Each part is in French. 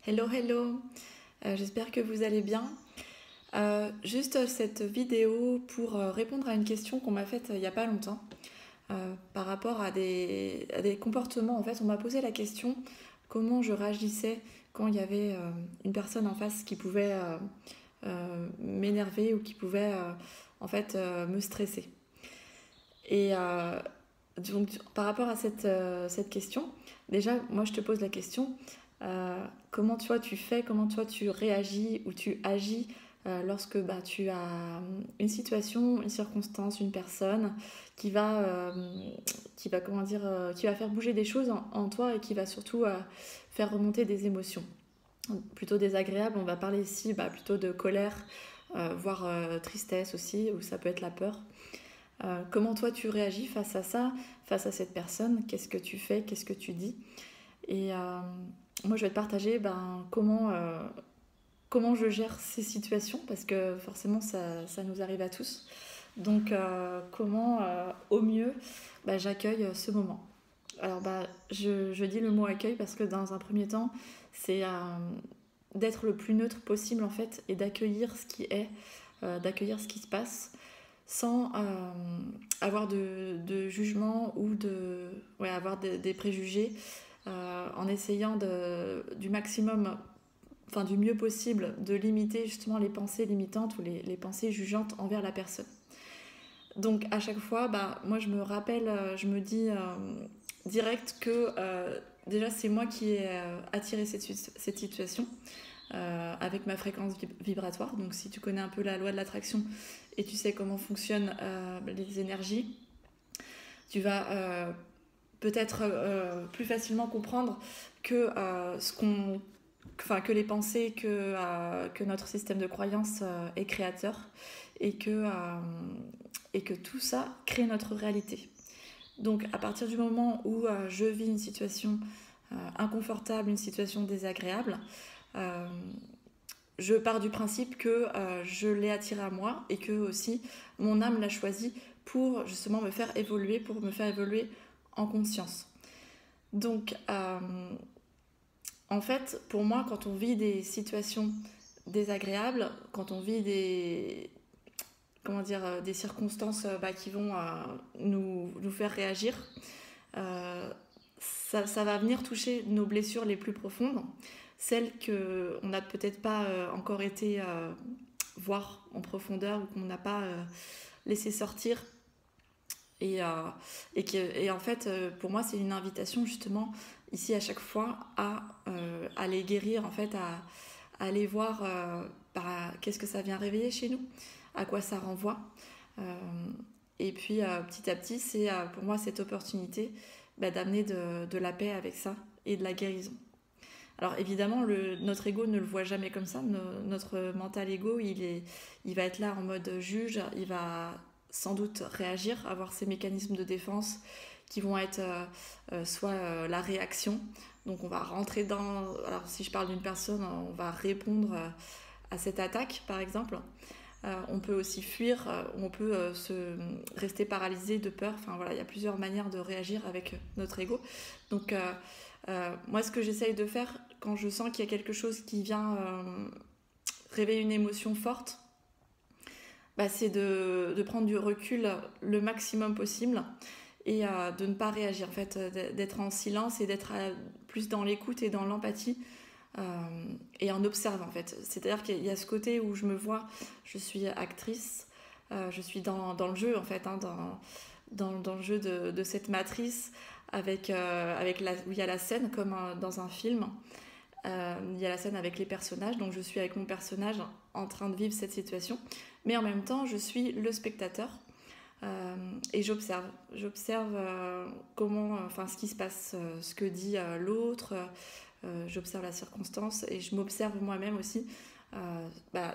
Hello, hello. J'espère que vous allez bien. Juste cette vidéo pour répondre à une question qu'on m'a faite il n'y a pas longtemps par rapport à des comportements. En fait, on m'a posé la question comment je réagissais quand il y avait une personne en face qui pouvait m'énerver ou qui pouvait me stresser. Et donc, par rapport à cette question, déjà, moi je te pose la question comment toi tu fais, comment toi tu réagis ou tu agis lorsque tu as une situation, une circonstance, une personne qui va, euh, qui va faire bouger des choses en toi et qui va surtout faire remonter des émotions plutôt désagréables. On va parler ici plutôt de colère, voire tristesse aussi, ou ça peut être la peur. Comment toi tu réagis face à ça, face à cette personne? Qu'est-ce que tu fais? Qu'est-ce que tu dis? Et moi, je vais te partager comment je gère ces situations, parce que forcément, ça nous arrive à tous. Donc, comment, au mieux, j'accueille ce moment. Alors, je dis le mot accueil parce que dans un premier temps, c'est d'être le plus neutre possible, en fait, et d'accueillir ce qui est, d'accueillir ce qui se passe, sans avoir de jugement ou avoir des préjugés, en essayant du maximum, enfin du mieux possible, de limiter justement les pensées limitantes ou les pensées jugeantes envers la personne. Donc à chaque fois, moi je me rappelle, je me dis direct que déjà c'est moi qui ai attiré cette situation avec ma fréquence vibratoire. Donc si tu connais un peu la loi de l'attraction et tu sais comment fonctionnent les énergies, tu vas peut-être plus facilement comprendre que que les pensées que notre système de croyance est créateur et et que tout ça crée notre réalité. Donc à partir du moment où je vis une situation inconfortable, une situation désagréable, euh, je pars du principe que je l'ai attiré à moi et que aussi mon âme l'a choisi pour justement pour me faire évoluer en conscience. Donc, en fait, pour moi, quand on vit des situations désagréables, quand on vit des circonstances qui vont nous faire réagir, euh, ça va venir toucher nos blessures les plus profondes, celles qu'on n'a peut-être pas encore été voir en profondeur ou qu'on n'a pas laissé sortir. Et, en fait, pour moi, c'est une invitation justement ici à chaque fois à les guérir, en fait, à aller voir qu'est-ce que ça vient réveiller chez nous, à quoi ça renvoie. Euh, et puis petit à petit, c'est pour moi cette opportunité d'amener de la paix avec ça et de la guérison. Alors évidemment, notre ego ne le voit jamais comme ça. Notre mental ego, il va être là en mode juge, il va sans doute réagir, avoir ses mécanismes de défense qui vont être soit la réaction. Donc on va rentrer dans... Alors si je parle d'une personne, on va répondre à cette attaque, par exemple. On peut aussi fuir, on peut rester paralysé de peur. Enfin voilà, il y a plusieurs manières de réagir avec notre ego. Donc moi, ce que j'essaye de faire quand je sens qu'il y a quelque chose qui vient réveiller une émotion forte, c'est de prendre du recul le maximum possible et de ne pas réagir, en fait, d'être en silence et d'être plus dans l'écoute et dans l'empathie et en observant, en fait. C'est-à-dire qu'il y a ce côté où je me vois, je suis actrice, je suis dans le jeu, en fait, hein, dans le jeu de cette matrice où il y a la scène comme dans un film. Il y a la scène avec les personnages, donc je suis avec mon personnage en train de vivre cette situation, mais en même temps je suis le spectateur et j'observe ce qui se passe, ce que dit l'autre, j'observe la circonstance et je m'observe moi-même aussi.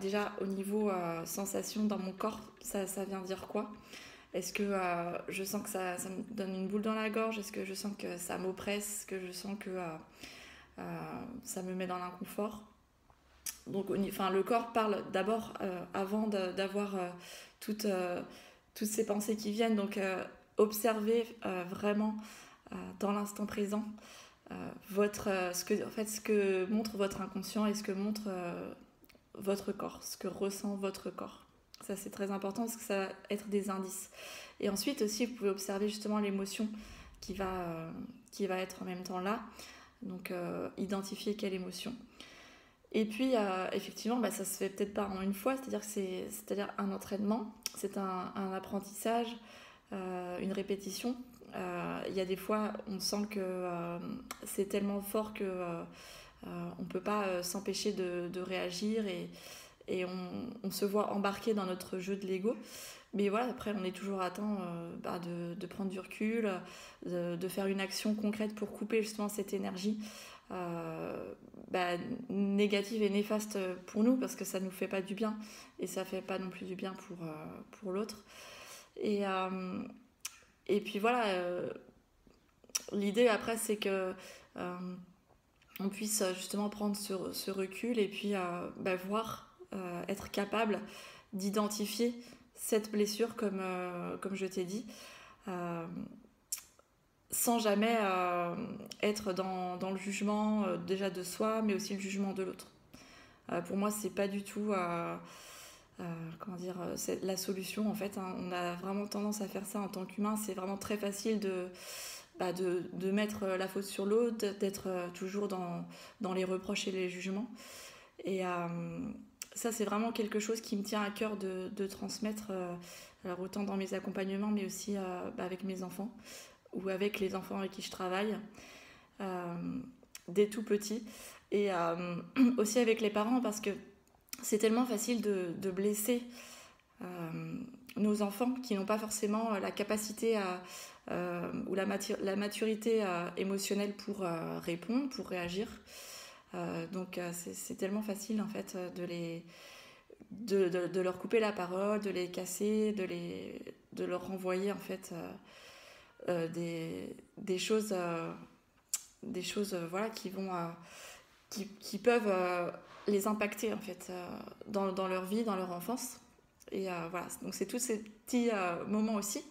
Déjà au niveau sensation dans mon corps, ça vient dire quoi? Est-ce que je sens que ça me donne une boule dans la gorge? Est-ce que je sens que ça m'oppresse? Est-ce que je sens que ça me met dans l'inconfort? Donc, le corps parle d'abord avant d'avoir toutes, toutes ces pensées qui viennent. Donc, observer vraiment dans l'instant présent ce que montre votre inconscient et ce que montre votre corps, ce que ressent votre corps. Ça, c'est très important parce que ça va être des indices. Et ensuite aussi, vous pouvez observer justement l'émotion qui va être en même temps là. Donc, identifier quelle émotion. Et puis, effectivement, ça se fait peut-être pas en une fois, c'est-à-dire que c'est-à-dire un entraînement, c'est un apprentissage, une répétition. Il y a des fois, on sent que c'est tellement fort que on peut pas s'empêcher de réagir et on se voit embarquer dans notre jeu de Lego. Mais voilà, après, on est toujours à temps de prendre du recul, de faire une action concrète pour couper justement cette énergie négative et néfaste pour nous, parce que ça nous fait pas du bien et ça fait pas non plus du bien pour l'autre. Et puis voilà, l'idée après, c'est que on puisse justement prendre ce recul et puis voir, être capable d'identifier cette blessure comme je t'ai dit, sans jamais être dans le jugement déjà de soi, mais aussi le jugement de l'autre. Pour moi, c'est pas du tout c'est la solution en fait. Hein. On a vraiment tendance à faire ça en tant qu'humain. C'est vraiment très facile de mettre la faute sur l'autre, d'être toujours dans les reproches et les jugements. Et ça, c'est vraiment quelque chose qui me tient à cœur de transmettre, alors autant dans mes accompagnements, mais aussi avec mes enfants ou avec les enfants avec qui je travaille, des tout petits. Et aussi avec les parents, parce que c'est tellement facile de blesser nos enfants qui n'ont pas forcément la capacité ou la maturité émotionnelle pour répondre, pour réagir. Donc c'est tellement facile en fait de leur couper la parole, de les casser, de leur renvoyer en fait des choses voilà, qui peuvent les impacter en fait dans leur vie, dans leur enfance. Et voilà, donc c'est tous ces petits moments aussi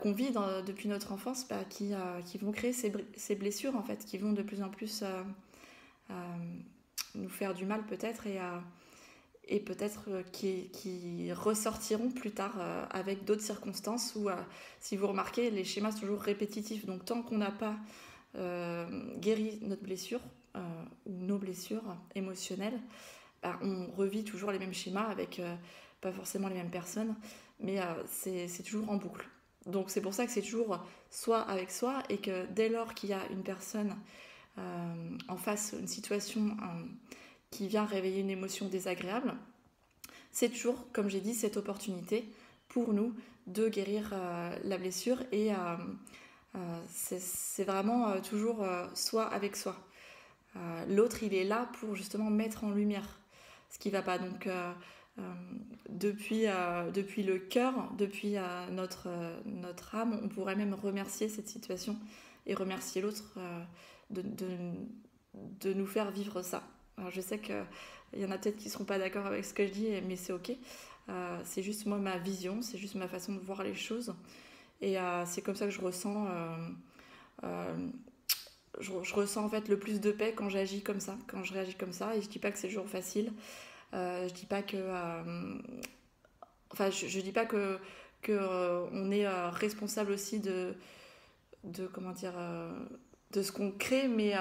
qu'on vit depuis notre enfance qui vont créer ces blessures en fait, qui vont de plus en plus nous faire du mal peut-être et peut-être qui ressortiront plus tard avec d'autres circonstances où, si vous remarquez, les schémas sont toujours répétitifs. Donc tant qu'on n'a pas guéri notre blessure ou nos blessures émotionnelles, on revit toujours les mêmes schémas avec pas forcément les mêmes personnes, mais c'est toujours en boucle. Donc c'est pour ça que c'est toujours soi avec soi et que dès lors qu'il y a une personne en face, une situation qui vient réveiller une émotion désagréable, c'est toujours, comme j'ai dit, cette opportunité pour nous de guérir la blessure et c'est vraiment toujours soi avec soi. L'autre, il est là pour justement mettre en lumière ce qui ne va pas. Donc depuis le cœur, depuis notre âme, on pourrait même remercier cette situation et remercier l'autre de nous faire vivre ça. Alors je sais qu'il y en a peut-être qui ne seront pas d'accord avec ce que je dis, mais c'est ok. C'est juste moi ma vision, c'est juste ma façon de voir les choses. Et c'est comme ça que je ressens je ressens en fait le plus de paix quand j'agis comme ça, quand je réagis comme ça. Et je dis pas que c'est toujours facile. Je dis pas que je dis pas que on est responsable aussi de comment dire de ce qu'on crée, mais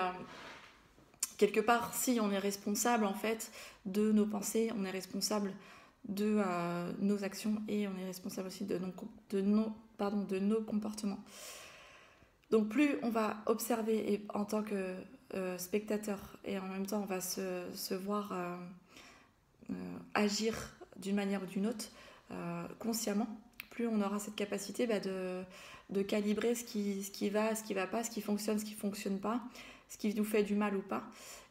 quelque part si on est responsable en fait de nos pensées, on est responsable de nos actions et on est responsable aussi de nos comportements. Donc plus on va observer et, en tant que spectateur et en même temps on va se voir agir d'une manière ou d'une autre consciemment, plus on aura cette capacité de calibrer ce qui va, ce qui va pas, ce qui fonctionne pas, ce qui nous fait du mal ou pas,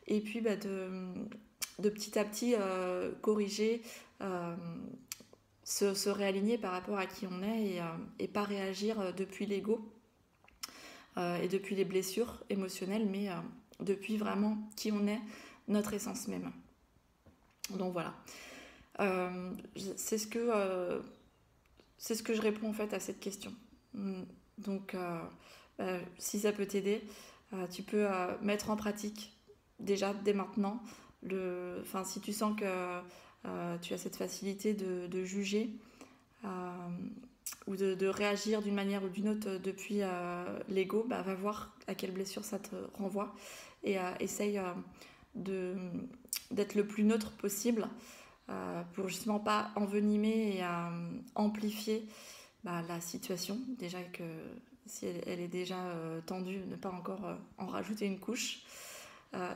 et puis de petit à petit corriger, se réaligner par rapport à qui on est et pas réagir depuis l'ego et depuis les blessures émotionnelles, mais depuis vraiment qui on est, notre essence même. Donc voilà. C'est ce que je réponds en fait à cette question. Donc si ça peut t'aider, Tu peux mettre en pratique déjà dès maintenant. Si tu sens que tu as cette facilité de juger ou de réagir d'une manière ou d'une autre depuis l'ego, va voir à quelle blessure ça te renvoie et essaye d'être le plus neutre possible pour justement pas envenimer et amplifier la situation. Déjà que si elle est déjà tendue, ne pas encore en rajouter une couche.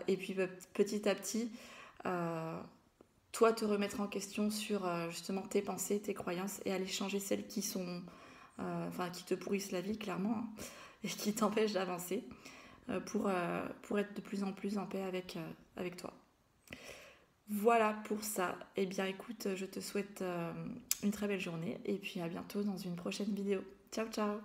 Et puis petit à petit, toi te remettre en question sur justement tes pensées, tes croyances et aller changer celles qui sont, qui te pourrissent la vie clairement hein, et qui t'empêchent d'avancer pour être de plus en plus en paix avec toi. Voilà pour ça. Eh bien écoute, je te souhaite une très belle journée et puis à bientôt dans une prochaine vidéo. Ciao ciao.